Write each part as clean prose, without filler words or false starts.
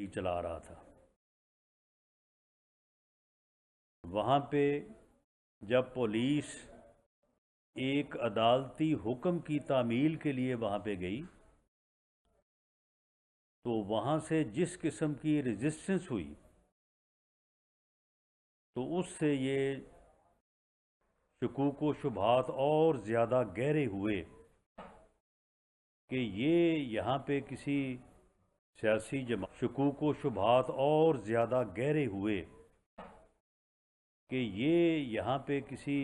چلا رہا تھا۔ وہاں پہ جب پولیس ایک عدالتی حکم کی تعمیل کے لیے وہاں پہ گئی تو وہاں سے جس قسم کی ریزسٹنس ہوئی تو اس سے یہ شکوک و شبہات اور زیادہ گہرے ہوئے کہ یہ یہاں پہ کسی سیاسی جماعت شکوک و شبہات اور زیادہ گہرے ہوئے کہ یہ یہاں پہ کسی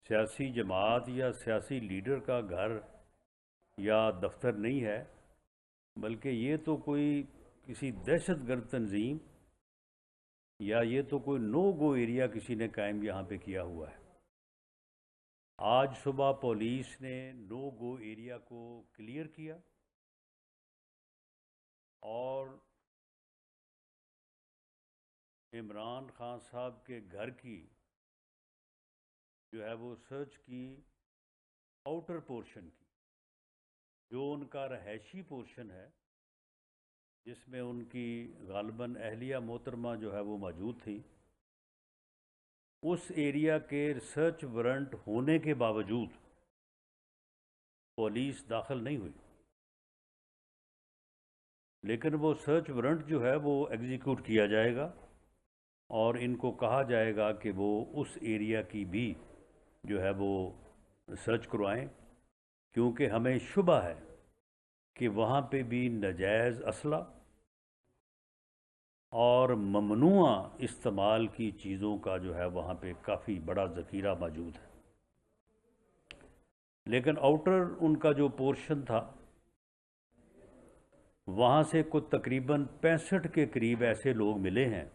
سیاسی جماعت یا سیاسی لیڈر کا گھر یا دفتر نہیں ہے، بلکہ یہ تو کوئی کسی دہشت گرد تنظیم یا یہ تو کوئی نو گو ایریا کسی نے قائم یہاں پہ کیا ہوا ہے۔ آج صبح پولیس نے نو گو ایریا کو کلیئر کیا اور عمران خان صاحب کے گھر کی جو ہے وہ سرچ کی آؤٹر پورشن کی، جو ان کا رہائشی پورشن ہے جس میں ان کی غالباً اہلیہ محترمہ جو ہے وہ موجود تھی، اس ایریا کے ریسرچ وارنٹ ہونے کے باوجود پولیس داخل نہیں ہوئی، لیکن وہ سرچ وارنٹ جو ہے وہ ایگزیکیوٹ کیا جائے گا اور ان کو کہا جائے گا کہ وہ اس ایریا کی بھی جو ہے وہ ریسرچ کروائیں، کیونکہ ہمیں شبہ ہے کہ وہاں پہ بھی ناجائز اسلحہ اور ممنوع استعمال کی چیزوں کا جو ہے وہاں پہ کافی بڑا ذخیرہ موجود ہے۔ لیکن آؤٹر ان کا جو پورشن تھا وہاں سے کچھ تقریباً 65 کے قریب ایسے لوگ ملے ہیں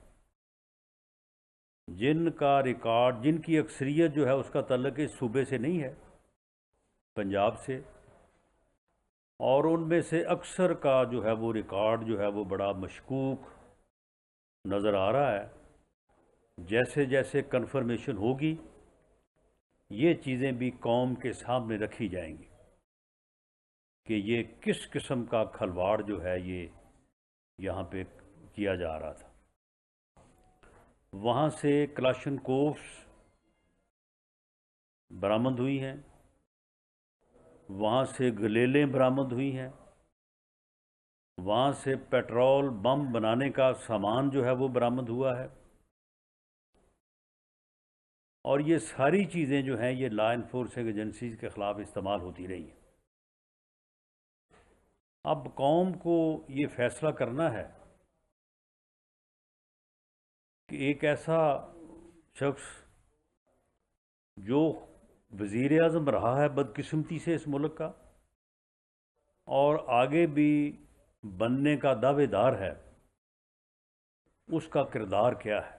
جن کا ریکارڈ، جن کی اکثریت جو ہے اس کا تعلق اس صوبے سے نہیں ہے، پنجاب سے، اور ان میں سے اکثر کا جو ہے وہ ریکارڈ جو ہے وہ بڑا مشکوک نظر آ رہا ہے۔ جیسے جیسے کنفرمیشن ہوگی یہ چیزیں بھی قوم کے سامنے رکھی جائیں گی کہ یہ کس قسم کا کھلواڑ جو ہے یہ یہاں پہ کیا جا رہا تھا۔ وہاں سے کلاشنکوفs برآمد ہوئی ہیں، وہاں سے گلیلیں برآمد ہوئی ہیں، وہاں سے پیٹرول بم بنانے کا سامان جو ہے وہ برآمد ہوا ہے، اور یہ ساری چیزیں جو ہیں یہ لا انفورسنگ ایجنسیز کے خلاف استعمال ہوتی رہی ہیں۔ اب قوم کو یہ فیصلہ کرنا ہے کہ ایک ایسا شخص جو وزیر اعظم رہا ہے بدقسمتی سے اس ملک کا اور آگے بھی بننے کا دعوے دار ہے، اس کا کردار کیا ہے،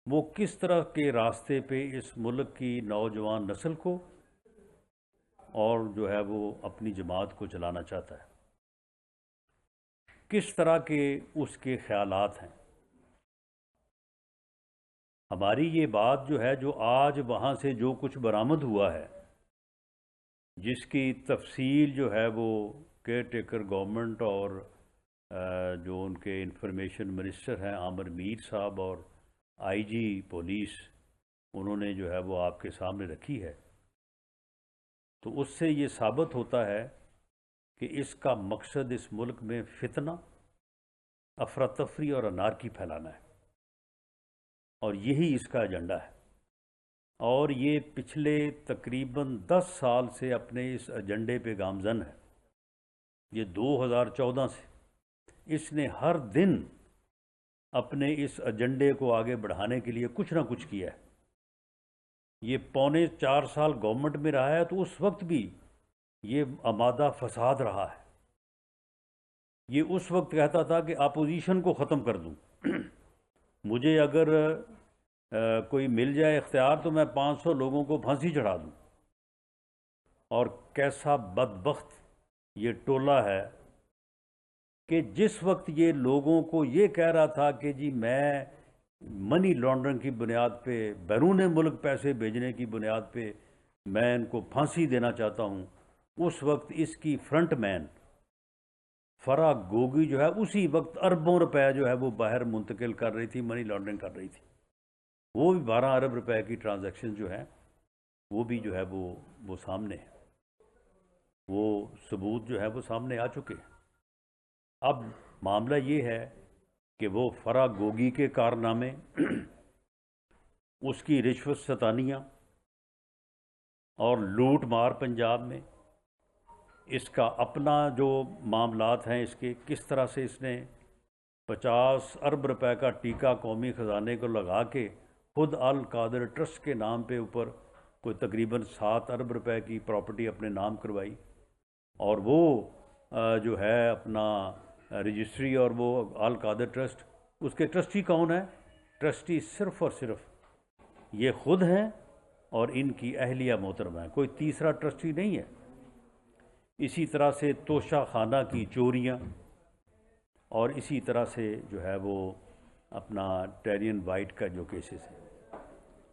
وہ کس طرح کے راستے پہ اس ملک کی نوجوان نسل کو اور جو ہے وہ اپنی جماعت کو چلانا چاہتا ہے، کس طرح کے اس کے خیالات ہیں۔ ہماری یہ بات جو ہے، جو آج وہاں سے جو کچھ برآمد ہوا ہے، جس کی تفصیل جو ہے وہ کیئر ٹیکر گورنمنٹ اور جو ان کے انفارمیشن منسٹر ہیں عامر میر صاحب اور آئی جی پولیس، انہوں نے جو ہے وہ آپ کے سامنے رکھی ہے، تو اس سے یہ ثابت ہوتا ہے کہ اس کا مقصد اس ملک میں فتنہ، افراتفری اور انارکی پھیلانا ہے، اور یہی اس کا ایجنڈا ہے، اور یہ پچھلے تقریباً 10 سال سے اپنے اس ایجنڈے پہ گامزن ہے۔ یہ 2014 سے اس نے ہر دن اپنے اس ایجنڈے کو آگے بڑھانے کے لیے کچھ نہ کچھ کیا ہے۔ یہ پونے 4 سال گورنمنٹ میں رہا ہے تو اس وقت بھی یہ آمادہ فساد رہا ہے۔ یہ اس وقت کہتا تھا کہ اپوزیشن کو ختم کر دوں، مجھے اگر کوئی مل جائے اختیار تو میں 500 لوگوں کو پھانسی چڑھا دوں۔ اور کیسا بدبخت یہ ٹولہ ہے کہ جس وقت یہ لوگوں کو یہ کہہ رہا تھا کہ جی میں منی لانڈرنگ کی بنیاد پہ، بیرون ملک پیسے بھیجنے کی بنیاد پہ میں ان کو پھانسی دینا چاہتا ہوں، اس وقت اس کی فرنٹ مین فرا گوگی جو ہے اسی وقت اربوں روپے جو ہے وہ باہر منتقل کر رہی تھی، منی لانڈرنگ کر رہی تھی. وہ بھی 12 ارب روپے کی ٹرانزیکشن جو ہے وہ بھی جو ہے وہ سامنے ہے، وہ ثبوت جو ہے وہ سامنے آ چکے ہیں. اب معاملہ یہ ہے کہ وہ فرا گوگی کے کارنامے، اس کی رشوت ستانیاں اور لوٹ مار پنجاب میں، اس کا اپنا جو معاملات ہیں، اس کے کس طرح سے اس نے 50 ارب روپے کا ٹیکہ قومی خزانے کو لگا کے خود القادر ٹرسٹ کے نام پہ اوپر کوئی تقریباً 7 ارب روپے کی پراپرٹی اپنے نام کروائی، اور وہ جو ہے اپنا رجسٹری، اور وہ القادر ٹرسٹ، اس کے ٹرسٹی کون ہے؟ ٹرسٹی صرف اور صرف یہ خود ہیں اور ان کی اہلیہ محترمہ ہے، کوئی تیسرا ٹرسٹی نہیں ہے. اسی طرح سے توشہ خانہ کی چوریاں، اور اسی طرح سے جو ہے وہ اپنا ٹیرین وائٹ کا جو کیسز ہے.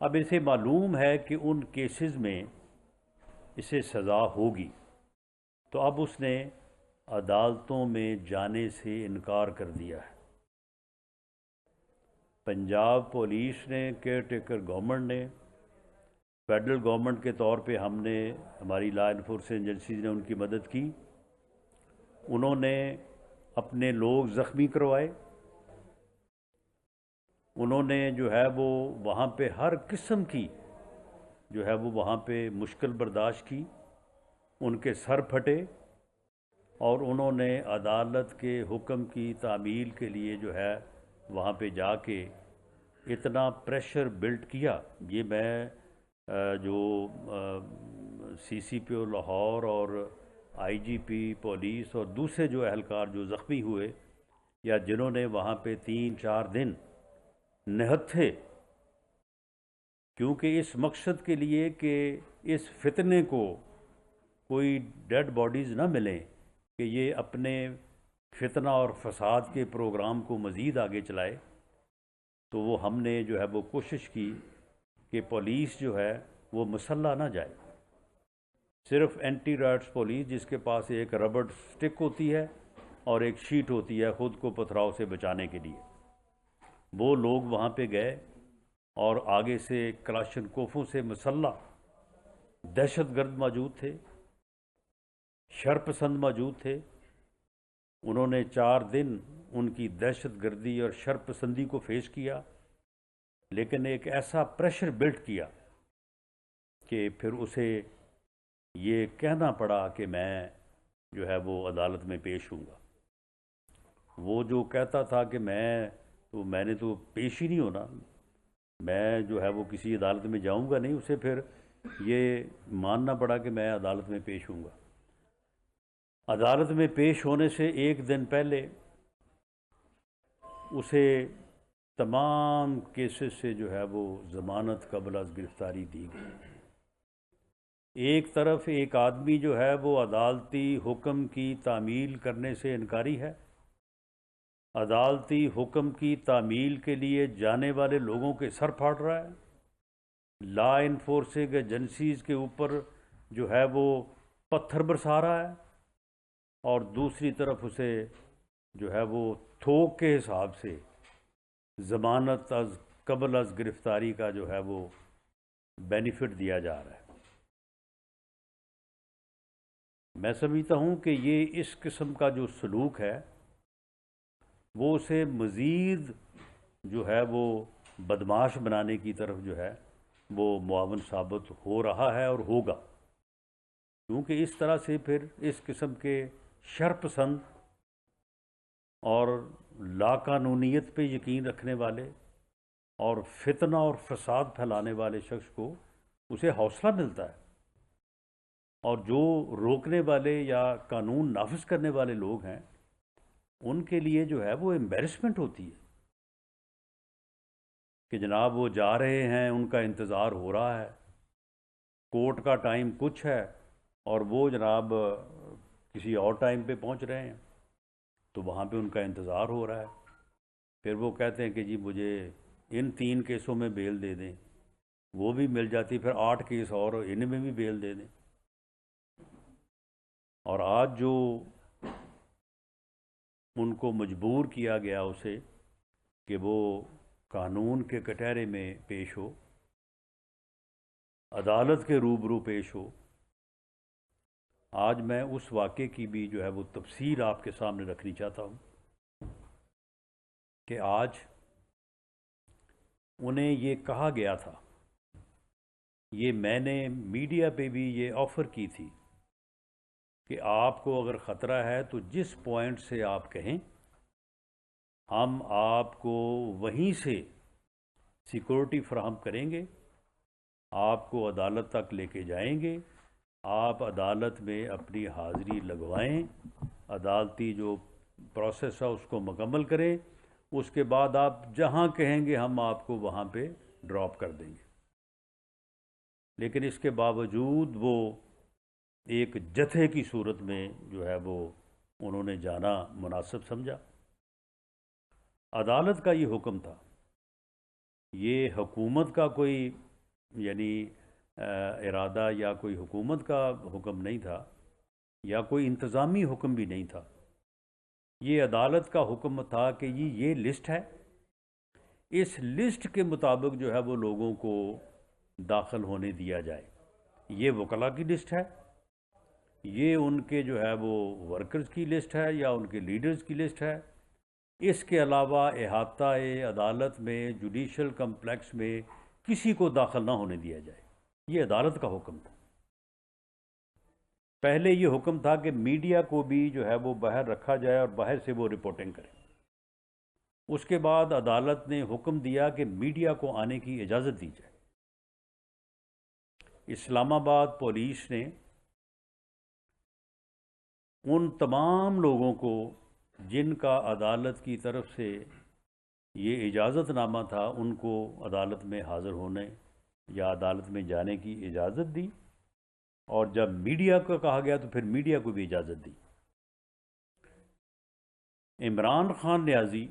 اب اسے معلوم ہے کہ ان کیسز میں اسے سزا ہوگی، تو اب اس نے عدالتوں میں جانے سے انکار کر دیا ہے. پنجاب پولیس نے، کیئر ٹیکر گورنمنٹ نے، فیڈرل گورنمنٹ کے طور پہ ہم نے، ہماری لا انفورسمنٹ ایجنسیز نے ان کی مدد کی. انہوں نے اپنے لوگ زخمی کروائے، انہوں نے جو ہے وہ وہاں پہ ہر قسم کی جو ہے وہ وہاں پہ مشکل برداشت کی، ان کے سر پھٹے، اور انہوں نے عدالت کے حکم کی تعمیل کے لیے جو ہے وہاں پہ جا کے اتنا پریشر بلڈ کیا. یہ میں جو سی سی پی او لاہور اور آئی جی پی پولیس اور دوسرے جو اہلکار جو زخمی ہوئے یا جنہوں نے وہاں پہ 3-4 دن نہت تھے، کیونکہ اس مقصد کے لیے کہ اس فتنے کو کوئی ڈیڈ باڈیز نہ ملیں، کہ یہ اپنے فتنہ اور فساد کے پروگرام کو مزید آگے چلائے، تو وہ ہم نے جو ہے وہ کوشش کی کہ پولیس جو ہے وہ مسلح نہ جائے. صرف اینٹی رائٹس پولیس، جس کے پاس ایک ربڑ سٹک ہوتی ہے اور ایک شیٹ ہوتی ہے خود کو پتھراؤ سے بچانے کے لیے، وہ لوگ وہاں پہ گئے اور آگے سے کلاشن کوفوں سے مسلح دہشت گرد موجود تھے، شرپسند موجود تھے. انہوں نے 4 دن ان کی دہشت گردی اور شرپسندی کو فیس کیا، لیکن ایک ایسا پریشر بلڈ کیا کہ پھر اسے یہ کہنا پڑا کہ میں جو ہے وہ عدالت میں پیش ہوں گا. وہ جو کہتا تھا کہ میں نے تو پیش ہی نہیں ہونا، میں جو ہے وہ کسی عدالت میں جاؤں گا نہیں، اسے پھر یہ ماننا پڑا کہ میں عدالت میں پیش ہوں گا. عدالت میں پیش ہونے سے 1 دن پہلے اسے تمام کیسز سے جو ہے وہ ضمانت قبل از گرفتاری دی گئی. ایک طرف ایک آدمی جو ہے وہ عدالتی حکم کی تعمیل کرنے سے انکاری ہے، عدالتی حکم کی تعمیل کے لیے جانے والے لوگوں کے سر پھاڑ رہا ہے، لا انفورسنگ ایجنسیز کے اوپر جو ہے وہ پتھر برسا رہا ہے، اور دوسری طرف اسے جو ہے وہ تھوک کے حساب سے ضمانت از قبل از گرفتاری کا جو ہے وہ بینیفٹ دیا جا رہا ہے. میں سمجھتا ہوں کہ یہ اس قسم کا جو سلوک ہے وہ اسے مزید جو ہے وہ بدمعاش بنانے کی طرف جو ہے وہ معاون ثابت ہو رہا ہے اور ہوگا، کیونکہ اس طرح سے پھر اس قسم کے شرپسند اور لاقانونیت پہ یقین رکھنے والے اور فتنہ اور فساد پھیلانے والے شخص کو اسے حوصلہ ملتا ہے، اور جو روکنے والے یا قانون نافذ کرنے والے لوگ ہیں ان کے لیے جو ہے وہ امبیرسمنٹ ہوتی ہے کہ جناب وہ جا رہے ہیں، ان کا انتظار ہو رہا ہے، کورٹ کا ٹائم کچھ ہے اور وہ جناب کسی اور ٹائم پہ پہنچ رہے ہیں، تو وہاں پہ ان کا انتظار ہو رہا ہے. پھر وہ کہتے ہیں کہ جی مجھے ان 3 کیسوں میں بیل دے دیں، وہ بھی مل جاتی، پھر 8 کیس اور ان میں بھی بیل دے دیں. اور آج جو ان کو مجبور کیا گیا اسے کہ وہ قانون کے کٹہرے میں پیش ہو، عدالت کے روبرو پیش ہو۔ آج میں اس واقعے کی بھی جو ہے وہ تفصیل آپ کے سامنے رکھنی چاہتا ہوں کہ آج انہیں یہ کہا گیا تھا، یہ میں نے میڈیا پہ بھی یہ آفر کی تھی کہ آپ کو اگر خطرہ ہے تو جس پوائنٹ سے آپ کہیں ہم آپ کو وہیں سے سیکورٹی فراہم کریں گے، آپ کو عدالت تک لے کے جائیں گے، آپ عدالت میں اپنی حاضری لگوائیں، عدالتی جو پروسیس ہے اس کو مکمل کریں، اس کے بعد آپ جہاں کہیں گے ہم آپ کو وہاں پہ ڈراپ کر دیں گے۔ لیکن اس کے باوجود وہ ایک جتھے کی صورت میں جو ہے وہ انہوں نے جانا مناسب سمجھا۔ عدالت کا یہ حکم تھا، یہ حکومت کا کوئی یعنی ارادہ یا کوئی حکومت کا حکم نہیں تھا یا کوئی انتظامی حکم بھی نہیں تھا، یہ عدالت کا حکم تھا کہ یہ لسٹ ہے، اس لسٹ کے مطابق جو ہے وہ لوگوں کو داخل ہونے دیا جائے۔ یہ وکلاء کی لسٹ ہے، یہ ان کے جو ہے وہ ورکرز کی لسٹ ہے یا ان کے لیڈرز کی لسٹ ہے۔ اس کے علاوہ احاطہ عدالت میں جوڈیشل کمپلیکس میں کسی کو داخل نہ ہونے دیا جائے، یہ عدالت کا حکم تھا۔ پہلے یہ حکم تھا کہ میڈیا کو بھی جو ہے وہ باہر رکھا جائے اور باہر سے وہ رپورٹنگ کرے۔ اس کے بعد عدالت نے حکم دیا کہ میڈیا کو آنے کی اجازت دی جائے۔ اسلام آباد پولیس نے ان تمام لوگوں کو جن کا عدالت کی طرف سے یہ اجازت نامہ تھا ان کو عدالت میں حاضر ہونے یا عدالت میں جانے کی اجازت دی، اور جب میڈیا کو کہا گیا تو پھر میڈیا کو بھی اجازت دی۔ عمران خان نیازی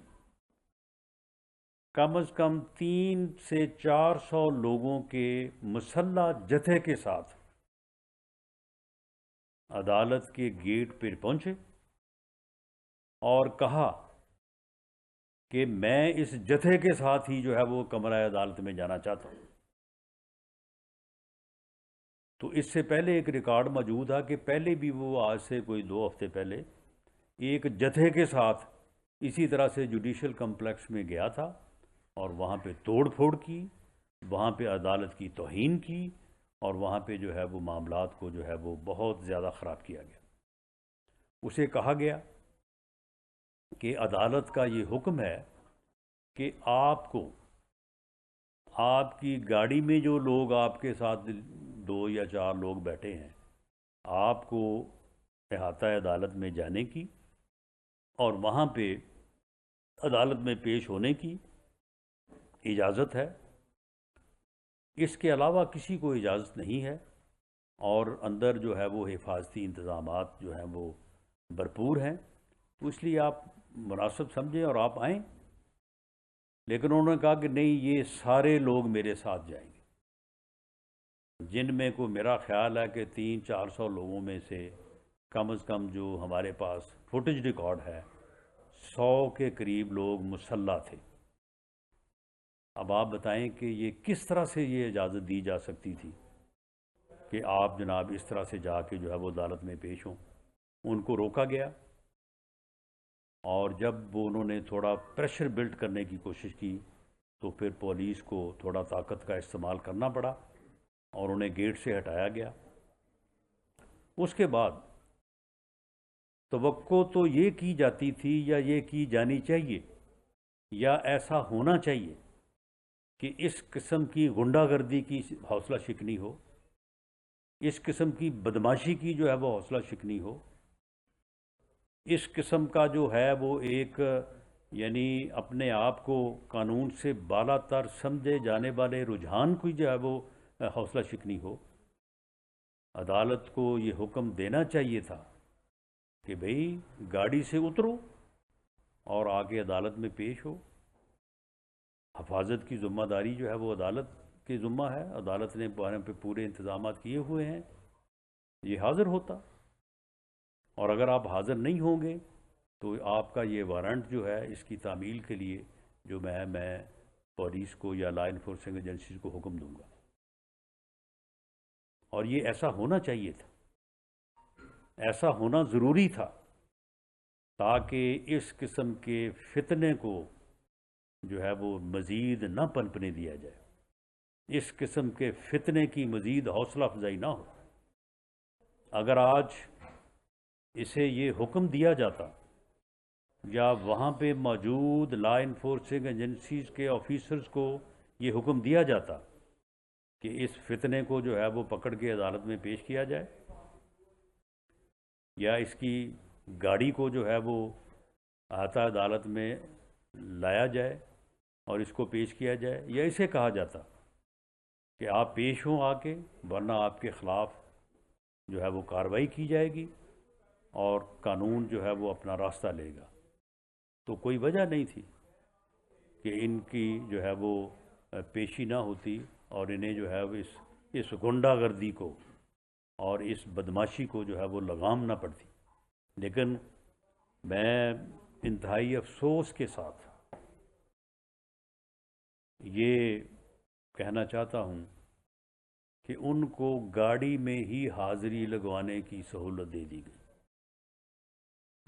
کم از کم 300 سے 400 لوگوں کے مسلح جتھے کے ساتھ عدالت کے گیٹ پر پہنچے اور کہا کہ میں اس جتھے کے ساتھ ہی جو ہے وہ کمرہ عدالت میں جانا چاہتا ہوں۔ تو اس سے پہلے ایک ریکارڈ موجود تھا کہ پہلے بھی وہ آج سے کوئی 2 ہفتے پہلے ایک جتھے کے ساتھ اسی طرح سے جوڈیشل کمپلیکس میں گیا تھا اور وہاں پہ توڑ پھوڑ کی، وہاں پہ عدالت کی توہین کی، اور وہاں پہ جو ہے وہ معاملات کو جو ہے وہ بہت زیادہ خراب کیا گیا۔ اسے کہا گیا کہ عدالت کا یہ حکم ہے کہ آپ کو آپ کی گاڑی میں جو لوگ آپ کے ساتھ 2 یا 4 لوگ بیٹھے ہیں، آپ کو احاطہ عدالت میں جانے کی اور وہاں پہ عدالت میں پیش ہونے کی اجازت ہے، اس کے علاوہ کسی کو اجازت نہیں ہے، اور اندر جو ہے وہ حفاظتی انتظامات جو ہیں وہ بھرپور ہیں، تو اس لیے آپ مناسب سمجھیں اور آپ آئیں۔ لیکن انہوں نے کہا کہ نہیں، یہ سارے لوگ میرے ساتھ جائیں گے، جن میں کو میرا خیال ہے کہ 300-400 لوگوں میں سے کم از کم جو ہمارے پاس فوٹیج ریکارڈ ہے 100 کے قریب لوگ مسلح تھے۔ اب آپ بتائیں کہ یہ کس طرح سے یہ اجازت دی جا سکتی تھی کہ آپ جناب اس طرح سے جا کے جو ہے وہ عدالت میں پیش ہوں؟ ان کو روکا گیا، اور جب وہ انہوں نے تھوڑا پریشر بلڈ کرنے کی کوشش کی تو پھر پولیس کو تھوڑا طاقت کا استعمال کرنا پڑا اور انہیں گیٹ سے ہٹایا گیا۔ اس کے بعد توقع تو یہ کی جاتی تھی یا یہ کی جانی چاہیے یا ایسا ہونا چاہیے کہ اس قسم کی غنڈہ گردی کی حوصلہ شکنی ہو، اس قسم کی بدماشی کی جو ہے وہ حوصلہ شکنی ہو، اس قسم کا جو ہے وہ ایک یعنی اپنے آپ کو قانون سے بالا تر سمجھے جانے والے رجحان کی جو ہے وہ حوصلہ شکنی ہو۔ عدالت کو یہ حکم دینا چاہیے تھا کہ بھئی گاڑی سے اترو اور آگے عدالت میں پیش ہو۔ حفاظت کی ذمہ داری جو ہے وہ عدالت کی ذمہ ہے، عدالت نے بارے پہ پورے انتظامات کیے ہوئے ہیں، یہ حاضر ہوتا، اور اگر آپ حاضر نہیں ہوں گے تو آپ کا یہ وارنٹ جو ہے اس کی تعمیل کے لیے جو میں پولیس کو یا لا انفورسنگ ایجنسیز کو حکم دوں گا. اور یہ ایسا ہونا چاہیے تھا، ایسا ہونا ضروری تھا، تاکہ اس قسم کے فتنے کو جو ہے وہ مزید نہ پنپنے دیا جائے، اس قسم کے فتنے کی مزید حوصلہ افزائی نہ ہو. اگر آج اسے یہ حکم دیا جاتا یا وہاں پہ موجود لا انفورسنگ ایجنسیز کے آفیسرز کو یہ حکم دیا جاتا کہ اس فتنے کو جو ہے وہ پکڑ کے عدالت میں پیش کیا جائے، یا اس کی گاڑی کو جو ہے وہ احاطہ عدالت میں لایا جائے اور اس کو پیش کیا جائے، یا اسے کہا جاتا کہ آپ پیش ہوں آ کے، ورنہ آپ کے خلاف جو ہے وہ کارروائی کی جائے گی اور قانون جو ہے وہ اپنا راستہ لے گا، تو کوئی وجہ نہیں تھی کہ ان کی جو ہے وہ پیشی نہ ہوتی اور انہیں جو ہے وہ اس غنڈہ گردی کو اور اس بدماشی کو جو ہے وہ لگام نہ پڑتی. لیکن میں انتہائی افسوس کے ساتھ یہ کہنا چاہتا ہوں کہ ان کو گاڑی میں ہی حاضری لگوانے کی سہولت دے دی گئی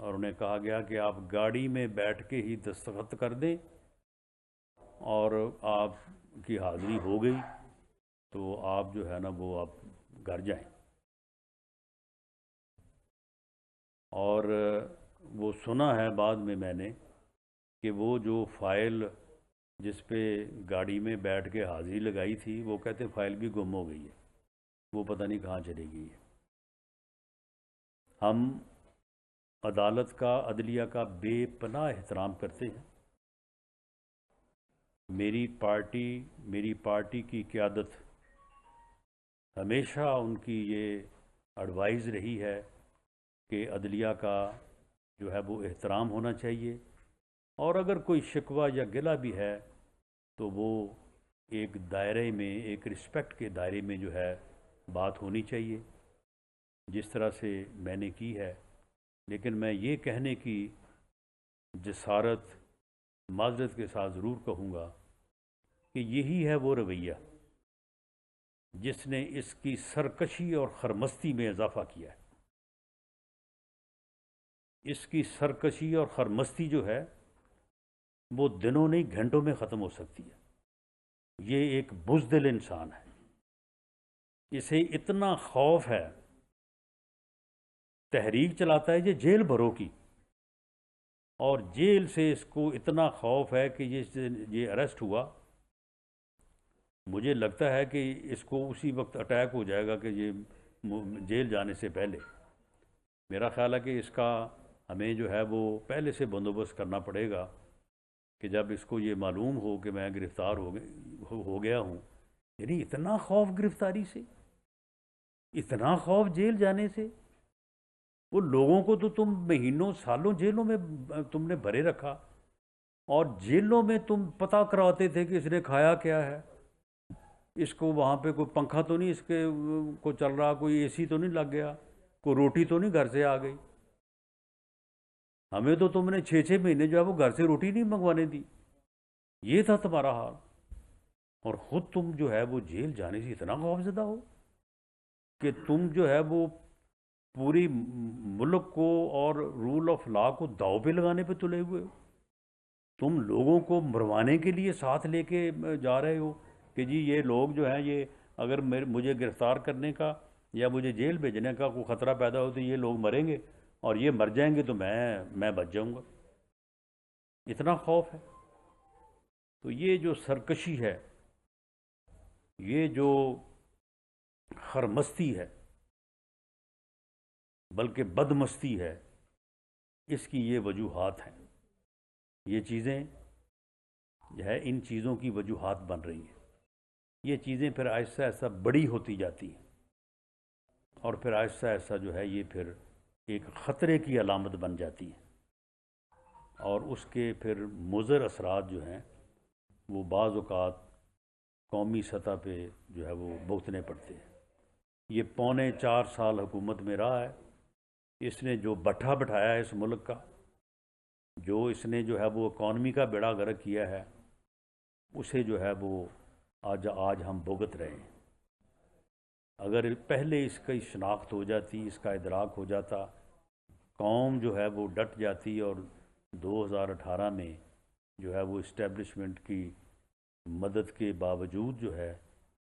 اور انہیں کہا گیا کہ آپ گاڑی میں بیٹھ کے ہی دستخط کر دیں اور آپ کی حاضری ہو گئی تو آپ جو ہے نا وہ آپ گھر جائیں. اور وہ سنا ہے بعد میں نے کہ وہ جو فائل جس پہ گاڑی میں بیٹھ کے حاضری لگائی تھی، وہ کہتے فائل بھی گم ہو گئی ہے، وہ پتہ نہیں کہاں چلے گئی ہے. ہم عدالت کا، عدلیہ کا بے پناہ احترام کرتے ہیں. میری پارٹی کی قیادت ہمیشہ ان کی یہ ایڈوائز رہی ہے کہ عدلیہ کا جو ہے وہ احترام ہونا چاہیے، اور اگر کوئی شکوہ یا گلہ بھی ہے تو وہ ایک دائرے میں، ایک رسپیکٹ کے دائرے میں جو ہے بات ہونی چاہیے، جس طرح سے میں نے کی ہے. لیکن میں یہ کہنے کی جسارت معذرت کے ساتھ ضرور کہوں گا کہ یہی ہے وہ رویہ جس نے اس کی سرکشی اور خرمستی میں اضافہ کیا ہے. اس کی سرکشی اور خرمستی جو ہے وہ دنوں نہیں گھنٹوں میں ختم ہو سکتی ہے. یہ ایک بزدل انسان ہے، اسے اتنا خوف ہے، تحریک چلاتا ہے یہ جیل بھروں کی، اور جیل سے اس کو اتنا خوف ہے کہ یہ اریسٹ ہوا، مجھے لگتا ہے کہ اس کو اسی وقت اٹیک ہو جائے گا کہ یہ جیل جانے سے پہلے. میرا خیال ہے کہ اس کا ہمیں جو ہے وہ پہلے سے بندوبست کرنا پڑے گا کہ جب اس کو یہ معلوم ہو کہ میں گرفتار ہو گیا ہوں. یعنی اتنا خوف گرفتاری سے، اتنا خوف جیل جانے سے. وہ لوگوں کو تو تم مہینوں سالوں جیلوں میں تم نے بھرے رکھا، اور جیلوں میں تم پتہ کرواتے تھے کہ اس نے کھایا کیا ہے، اس کو وہاں پہ کوئی پنکھا تو نہیں اس کے کو چل رہا، کوئی اے سی تو نہیں لگ گیا، کوئی روٹی تو نہیں گھر سے آ گئی. ہمیں تو تم نے 6 مہینے جو ہے وہ گھر سے روٹی نہیں منگوانے دی. یہ تھا تمہارا حال، اور خود تم جو ہے وہ جیل جانے سے اتنا خوفزدہ ہو کہ تم جو ہے وہ پوری ملک کو اور رول آف لا کو داؤ پہ لگانے پہ تلے ہوئے ہو. تم لوگوں کو مروانے کے لیے ساتھ لے کے جا رہے ہو کہ جی یہ لوگ جو ہیں، یہ اگر مجھے گرفتار کرنے کا یا مجھے جیل بھیجنے کا کوئی خطرہ پیدا ہو تو یہ لوگ مریں گے، اور یہ مر جائیں گے تو میں بچ جاؤں گا. اتنا خوف ہے. تو یہ جو سرکشی ہے، یہ جو خرمستی ہے، بلکہ بدمستی ہے، اس کی یہ وجوہات ہیں. یہ چیزیں جو ہے ان چیزوں کی وجوہات بن رہی ہیں. یہ چیزیں پھر آہستہ آہستہ بڑی ہوتی جاتی ہیں، اور پھر آہستہ آہستہ جو ہے یہ پھر ایک خطرے کی علامت بن جاتی ہیں، اور اس کے پھر مضر اثرات جو ہیں وہ بعض اوقات قومی سطح پہ جو ہے وہ بھگتنے پڑتے ہیں. یہ 4.25 سال حکومت میں رہا ہے، اس نے جو بٹھا بٹھایا ہے اس ملک کا، جو اس نے جو ہے وہ اکانومی کا بیڑا غرق کیا ہے، اسے جو ہے وہ آج ہم بھگت رہے ہیں۔ اگر پہلے اس کی شناخت ہو جاتی، اس کا ادراک ہو جاتا، قوم جو ہے وہ ڈٹ جاتی اور 2018 میں جو ہے وہ اسٹیبلشمنٹ کی مدد کے باوجود جو ہے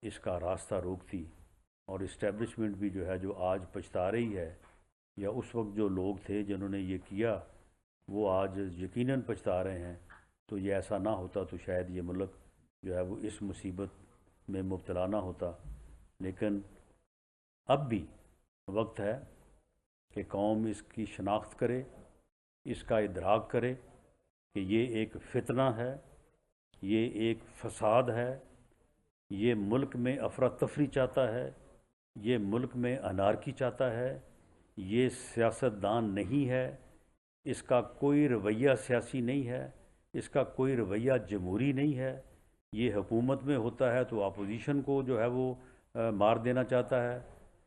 اس کا راستہ روکتی، اور اسٹیبلشمنٹ بھی جو ہے جو آج پچھتا رہی ہے، یا اس وقت جو لوگ تھے جنہوں نے یہ کیا وہ آج یقیناً پچھتا رہے ہیں، تو یہ ایسا نہ ہوتا تو شاید یہ ملک جو ہے وہ اس مصیبت میں مبتلا نہ ہوتا۔ لیکن اب بھی وقت ہے کہ قوم اس کی شناخت کرے، اس کا ادراک کرے کہ یہ ایک فتنہ ہے، یہ ایک فساد ہے، یہ ملک میں افراتفری چاہتا ہے، یہ ملک میں انارکی چاہتا ہے، یہ سیاستدان نہیں ہے، اس کا کوئی رویہ سیاسی نہیں ہے، اس کا کوئی رویہ جمہوری نہیں ہے، یہ حکومت میں ہوتا ہے تو اپوزیشن کو جو ہے وہ مار دینا چاہتا ہے،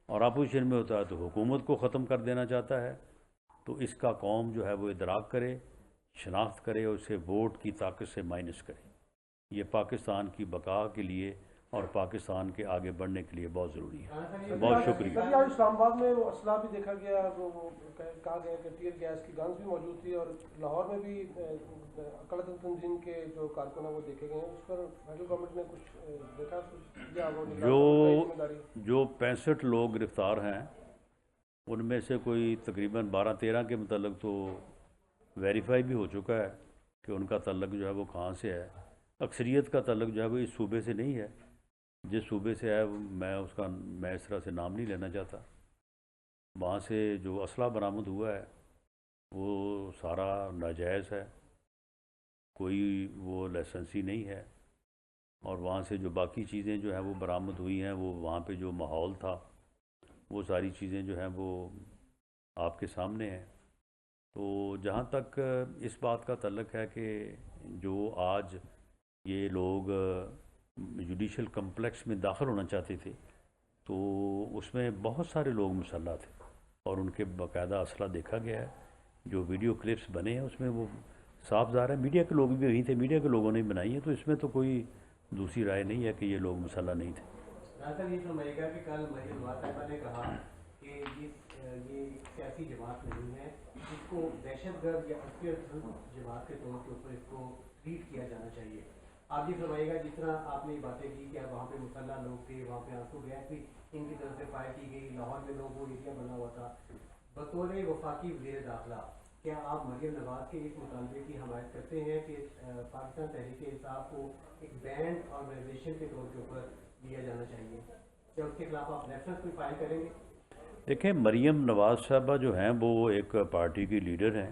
اور اپوزیشن میں ہوتا ہے تو حکومت کو ختم کر دینا چاہتا ہے۔ تو اس کا قوم جو ہے وہ ادراک کرے، شناخت کرے اور اسے ووٹ کی طاقت سے مائنس کرے۔ یہ پاکستان کی بقا کے لیے اور پاکستان کے آگے بڑھنے کے لیے بہت ضروری ہے۔ بہت شکریہ۔ آج اسلام آباد میں وہ اسلحہ بھی دیکھا گیا، وہ کہا گیا کہ ٹیئر گیس کی گنز بھی موجود تھی، اور لاہور میں بھی قلعہ تنظیم کے جو کارکن ہیں وہ دیکھے گئے ہیں۔ اس پر فیڈرل گورنمنٹ نے کچھ دیکھا یا وہ ذمہ داری؟ جو 65 لوگ گرفتار ہیں ان میں سے کوئی تقریباً 12-13 کے متعلق تو ویریفائی بھی ہو چکا ہے کہ ان کا تعلق جو ہے وہ کہاں سے ہے۔ اکثریت کا تعلق جو ہے وہ اس صوبے سے نہیں ہے، جس صوبے سے ہے میں اس طرح سے نام نہیں لینا چاہتا۔ وہاں سے جو اسلحہ برآمد ہوا ہے وہ سارا ناجائز ہے، کوئی وہ لائسنسی نہیں ہے، اور وہاں سے جو باقی چیزیں جو ہیں وہ برآمد ہوئی ہیں وہ وہاں پہ جو ماحول تھا وہ ساری چیزیں جو ہیں وہ آپ کے سامنے ہیں۔ تو جہاں تک اس بات کا تعلق ہے کہ جو آج یہ لوگ جوڈیشل کمپلیکس میں داخل ہونا چاہتے تھے تو اس میں بہت سارے لوگ مسلح تھے، اور ان کے باقاعدہ اسلحہ دیکھا گیا ہے۔ جو ویڈیو کلپس بنے ہیں اس میں وہ صاف ظاہر ہے، میڈیا کے لوگ بھی وہیں تھے، میڈیا کے لوگوں نے بنائی ہے، تو اس میں تو کوئی دوسری رائے نہیں ہے کہ یہ لوگ مسلح نہیں تھے۔ سر یہ فرمائے گا کہ کل مریم نواز صاحبہ نے کہا کہ یہ سیاسی جماعت نہیں ہے، اس کو دہشت گرد یا جماعت کے طور کے اوپر اس کو ٹریٹ کیا جانا چاہیے۔ آپ یہ فرمائے گا جس طرح آپ نے باتیں کی کہ وہاں پہ مسلح لوگ تھے، وہاں پہ آنسو گیس بھی ان کی طرف سے فائر کی گئی، لاہور میں لوگ وہ ایریا بنا ہوا تھا، بطور وفاقی وزیر داخلہ کیا آپ مریم نواز کے اس مطالبے کی حمایت کرتے ہیں کہ پاکستان تحریک انصاف کو ایک بینڈ آرگنائزیشن کے طور کے اوپر لیا جانا چاہیے، کیا اس کے خلاف آپ ریفرنس کوئی فائل کریں گے؟ دیکھیں، مریم نواز صاحبہ جو ہیں وہ ایک پارٹی کی لیڈر ہیں،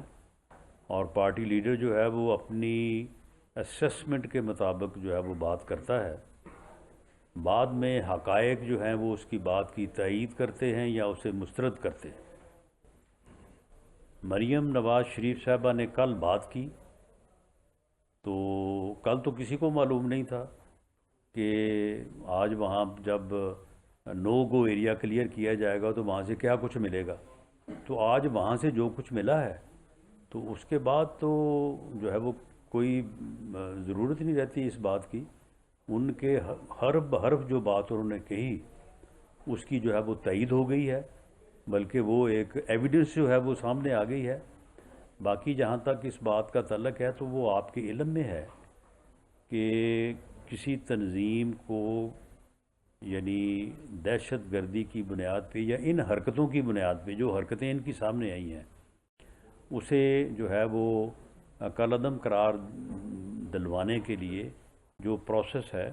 اور پارٹی لیڈر جو ہے وہ اپنی اسیسمنٹ کے مطابق جو ہے وہ بات کرتا ہے، بعد میں حقائق جو ہیں وہ اس کی بات کی تائید کرتے ہیں یا اسے مسترد کرتے ہیں۔ مریم نواز شریف صاحبہ نے کل بات کی تو کل تو کسی کو معلوم نہیں تھا کہ آج وہاں جب نو گو ایریا کلیئر کیا جائے گا تو وہاں سے کیا کچھ ملے گا، تو آج وہاں سے جو کچھ ملا ہے تو اس کے بعد تو جو ہے وہ کوئی ضرورت نہیں رہتی اس بات کی۔ ان کے حرف بحرف جو بات انہوں نے کہی اس کی جو ہے وہ تائید ہو گئی ہے، بلکہ وہ ایک ایویڈنس جو ہے وہ سامنے آ گئی ہے۔ باقی جہاں تک اس بات کا تعلق ہے تو وہ آپ کے علم میں ہے کہ کسی تنظیم کو یعنی دہشت گردی کی بنیاد پہ یا ان حرکتوں کی بنیاد پہ جو حرکتیں ان کی سامنے آئی ہیں اسے جو ہے وہ کالعدم قرار دلوانے کے لیے جو پروسیس ہے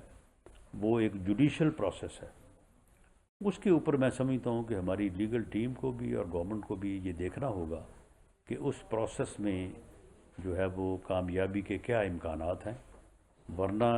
وہ ایک جوڈیشل پروسیس ہے۔ اس کے اوپر میں سمجھتا ہوں کہ ہماری لیگل ٹیم کو بھی اور گورنمنٹ کو بھی یہ دیکھنا ہوگا کہ اس پروسیس میں جو ہے وہ کامیابی کے کیا امکانات ہیں، ورنہ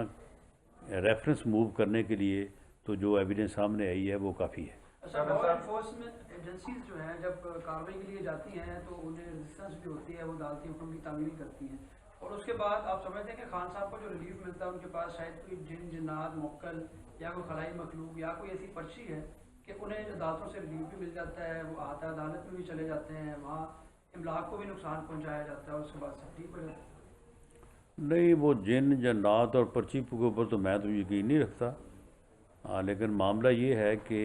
ریفرنس موو کرنے کے لیے تو جو ایویڈنس سامنے آئی ہے وہ کافی ہے۔ لا انفورسمنٹ ایجنسیز جو ہیں جب کارروائی کے لیے جاتی ہیں تو انہیں ریزسٹنس بھی ہوتی ہے، وہ عدالتی حکم کی تعمیل کرتی ہیں، اور اس کے بعد آپ سمجھتے ہیں کہ خان صاحب کو جو ریلیف ملتا ہے ان کے پاس شاید کوئی جن جنات موکل یا کوئی خلائی مخلوق یا کوئی ایسی پرچی ہے کہ انہیں عدالتوں سے ریلیف بھی مل جاتا ہے، وہ عدالت میں بھی چلے جاتے ہیں، وہاں املاک کو بھی نقصان پہنچایا جاتا ہے اور اس کے بعد سب ٹھیک ہو جاتا ہے؟ نہیں، وہ جن جنات اور پرچی کے اوپر تو میں تو یقین نہیں رکھتا، لیکن معاملہ یہ ہے کہ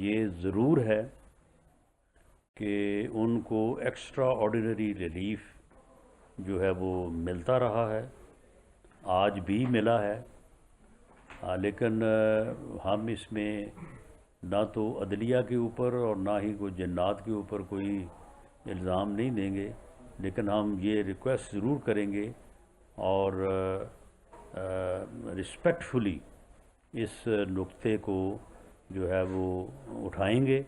یہ ضرور ہے کہ ان کو ایکسٹرا آرڈینری ریلیف جو ہے وہ ملتا رہا ہے، آج بھی ملا ہے، لیکن ہم اس میں نہ تو عدلیہ کے اوپر اور نہ ہی کوئی جنات کے اوپر کوئی الزام نہیں دیں گے، لیکن ہم یہ ریکویسٹ ضرور کریں گے اور رسپیکٹفلی اس نقطے کو جو ہے وہ اٹھائیں گے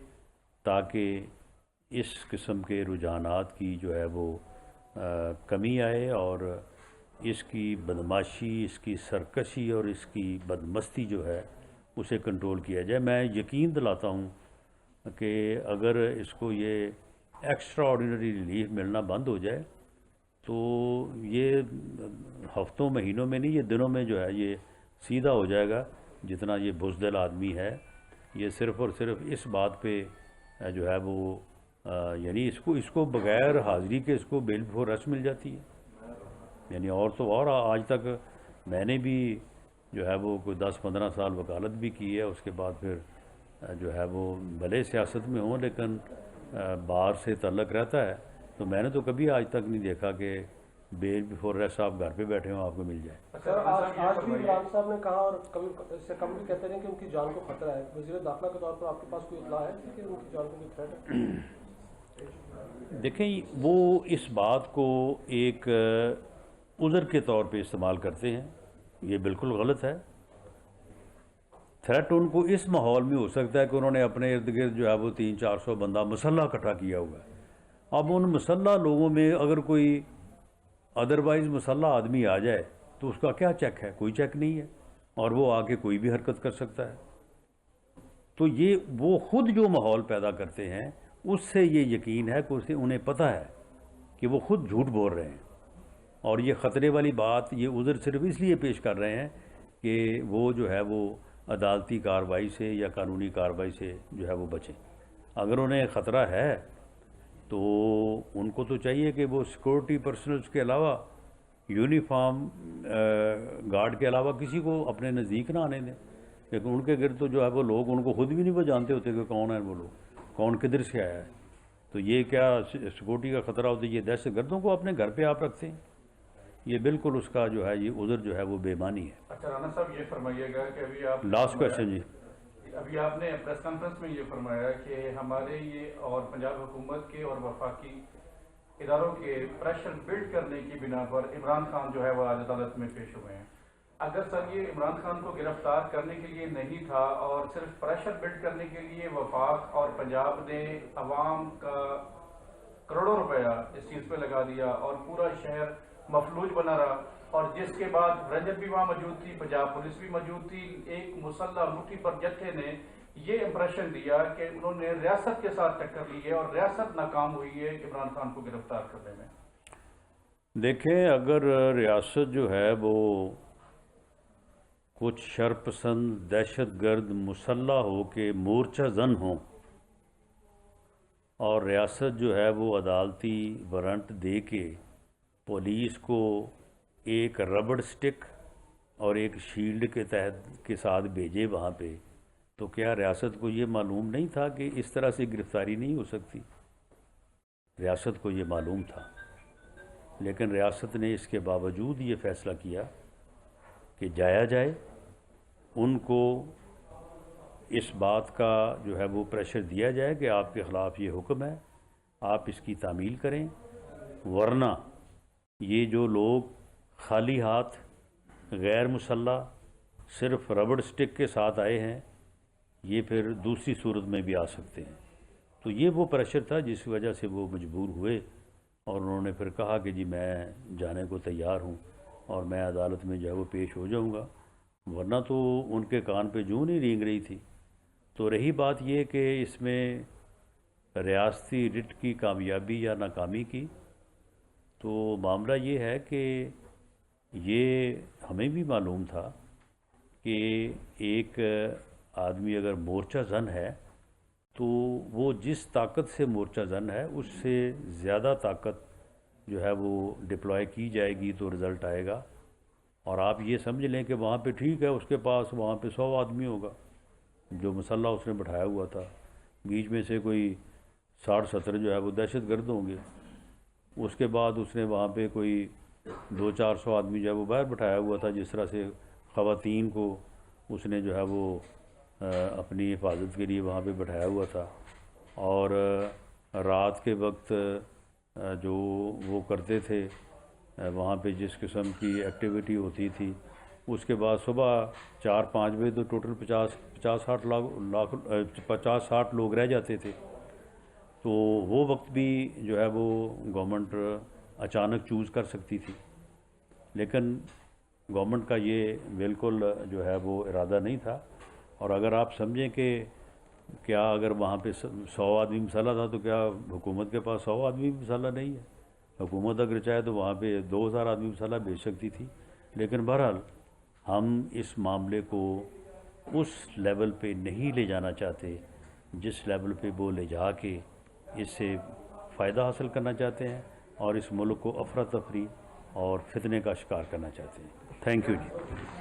تاکہ اس قسم کے رجحانات کی جو ہے وہ کمی آئے اور اس کی بدماشی، اس کی سرکشی اور اس کی بدمستی جو ہے اسے کنٹرول کیا جائے۔ میں یقین دلاتا ہوں کہ اگر اس کو یہ ایکسٹرا آرڈینری ریلیف ملنا بند ہو جائے تو یہ ہفتوں مہینوں میں نہیں، یہ دنوں میں جو ہے یہ سیدھا ہو جائے گا۔ جتنا یہ بزدل آدمی ہے یہ صرف اور صرف اس بات پہ جو ہے وہ یعنی اس کو بغیر حاضری کے اس کو بیل بفور ارسٹ مل جاتی ہے، یعنی اور تو اور آج تک میں نے بھی جو ہے وہ کوئی 10-15 سال وکالت بھی کی ہے، اس کے بعد پھر جو ہے وہ بھلے سیاست میں ہوں لیکن بار سے تعلق رہتا ہے، تو میں نے تو کبھی آج تک نہیں دیکھا کہ بیل بفور ارسٹ آپ گھر پہ بیٹھے ہوں آپ کو مل جائے۔ سر آج بھی عمران صاحب نے کہا اور کبھی اس سے کم بھی کہتے رہے کہ ان کی جان کو خطرہ ہے، وزیر داخلہ کے طور پر آپ کے پاس کوئی اطلاع ہے کہ ان کی جان کو کوئی تھریٹ ہے؟ دیکھیں، وہ اس بات کو ایک عذر کے طور پہ استعمال کرتے ہیں، یہ بالکل غلط ہے۔ تھریٹ ان کو اس ماحول میں ہو سکتا ہے کہ انہوں نے اپنے ارد گرد جو ہے وہ 300-400 بندہ مسلح اکٹھا کیا ہوا ہے۔ اب ان مسلح لوگوں میں اگر کوئی ادروائز مسلح آدمی آ جائے تو اس کا کیا چیک ہے؟ کوئی چیک نہیں ہے، اور وہ آ کے کوئی بھی حرکت کر سکتا ہے۔ تو یہ وہ خود جو ماحول پیدا کرتے ہیں اس سے یہ یقین ہے کہ انہیں پتہ ہے کہ وہ خود جھوٹ بول رہے ہیں، اور یہ خطرے والی بات یہ عذر صرف اس لیے پیش کر رہے ہیں کہ وہ جو ہے وہ عدالتی کارروائی سے یا قانونی کارروائی سے جو ہے وہ بچیں۔ اگر انہیں خطرہ ہے تو ان کو تو چاہیے کہ وہ سیکورٹی پرسنلز کے علاوہ، یونیفارم گارڈ کے علاوہ کسی کو اپنے نزدیک نہ آنے دیں، لیکن ان کے گرد تو جو ہے وہ لوگ ان کو خود بھی نہیں وہ جانتے ہوتے کہ کون ہیں وہ لوگ، کون کدھر سے آیا ہے۔ تو یہ کیا سیکورٹی کا خطرہ ہوتا ہے؟ یہ دہشت گردوں کو اپنے گھر پہ آپ رکھتے ہیں، یہ بالکل اس کا جو ہے یہ عذر جو ہے وہ بے معنی ہے۔ اچھا رانا صاحب، یہ فرمائیے گا کہ ابھی آپ لاسٹ کویشچن جی۔ ابھی آپ نے پریس کانفرنس میں یہ فرمایا کہ ہمارے یہ اور پنجاب حکومت کے اور وفاقی اداروں کے پریشر بلڈ کرنے کی بنا پر عمران خان جو ہے وہ آج عدالت میں پیش ہوئے ہیں۔ اگر سر یہ عمران خان کو گرفتار کرنے کے لیے نہیں تھا اور صرف پریشر بلڈ کرنے کے لیے وفاق اور پنجاب نے عوام کا کروڑوں روپیہ اس چیز پہ لگا دیا اور پورا شہر مفلوج بنا رہا، اور جس کے بعد رنجت بھی وہاں موجود تھی، پنجاب پولیس بھی موجود تھی، ایک مسلح مٹھی پر جتھے نے یہ امپریشن دیا کہ انہوں نے ریاست کے ساتھ ٹکر لی ہے اور ریاست ناکام ہوئی ہے عمران خان کو گرفتار کرنے میں۔ دیکھیں، اگر ریاست جو ہے وہ کچھ شرپسند دہشت گرد مسلح ہو کے مورچہ زن ہوں اور ریاست جو ہے وہ عدالتی وارنٹ دے کے پولیس کو ایک ربڑ سٹک اور ایک شیلڈ کے تحت کے ساتھ بھیجے وہاں پہ، تو کیا ریاست کو یہ معلوم نہیں تھا کہ اس طرح سے گرفتاری نہیں ہو سکتی؟ ریاست کو یہ معلوم تھا، لیکن ریاست نے اس کے باوجود یہ فیصلہ کیا کہ جایا جائے، ان کو اس بات کا جو ہے وہ پریشر دیا جائے کہ آپ کے خلاف یہ حکم ہے، آپ اس کی تعمیل کریں، ورنہ یہ جو لوگ خالی ہاتھ غیر مسلح صرف ربڑ سٹک کے ساتھ آئے ہیں یہ پھر دوسری صورت میں بھی آ سکتے ہیں۔ تو یہ وہ پریشر تھا جس وجہ سے وہ مجبور ہوئے، اور انہوں نے پھر کہا کہ جی میں جانے کو تیار ہوں اور میں عدالت میں جو ہے وہ پیش ہو جاؤں گا، ورنہ تو ان کے کان پہ جوں نہیں رینگ رہی تھی۔ تو رہی بات یہ کہ اس میں ریاستی رٹ کی کامیابی یا ناکامی کی، تو معاملہ یہ ہے کہ یہ ہمیں بھی معلوم تھا کہ ایک آدمی اگر مورچہ زن ہے تو وہ جس طاقت سے مورچہ زن ہے اس سے زیادہ طاقت جو ہے وہ ڈپلوائے کی جائے گی تو رزلٹ آئے گا. اور آپ یہ سمجھ لیں کہ وہاں پہ ٹھیک ہے اس کے پاس وہاں پہ 100 آدمی ہوگا جو مسلح اس نے بٹھایا ہوا تھا, بیچ میں سے کوئی 60-70 جو ہے وہ دہشت گرد ہوں گے. اس کے بعد اس نے وہاں پہ کوئی 200-400 آدمی جو ہے وہ باہر بٹھایا ہوا تھا, جس طرح سے خواتین کو اس نے جو ہے وہ اپنی حفاظت کے لیے وہاں پہ بٹھایا ہوا تھا. اور رات کے وقت جو وہ کرتے تھے وہاں پہ جس قسم کی ایکٹیویٹی ہوتی تھی, اس کے بعد صبح 4-5 بجے تو ٹوٹل 50-60 لوگ رہ جاتے تھے. تو وہ وقت بھی جو ہے وہ گورنمنٹ اچانک چوز کر سکتی تھی, لیکن گورنمنٹ کا یہ بالکل جو ہے وہ ارادہ نہیں تھا. اور اگر آپ سمجھیں کہ کیا اگر وہاں پہ 100 آدمی مسلح تھا تو کیا حکومت کے پاس 100 آدمی مسلح نہیں ہے؟ حکومت اگر چاہے تو وہاں پہ 2000 آدمی مسلح بھیج سکتی تھی. لیکن بہرحال ہم اس معاملے کو اس لیول پہ نہیں لے جانا چاہتے جس لیول پہ وہ لے جا کے اس سے فائدہ حاصل کرنا چاہتے ہیں اور اس ملک کو افراتفری اور فتنے کا شکار کرنا چاہتے ہیں. Thank you G.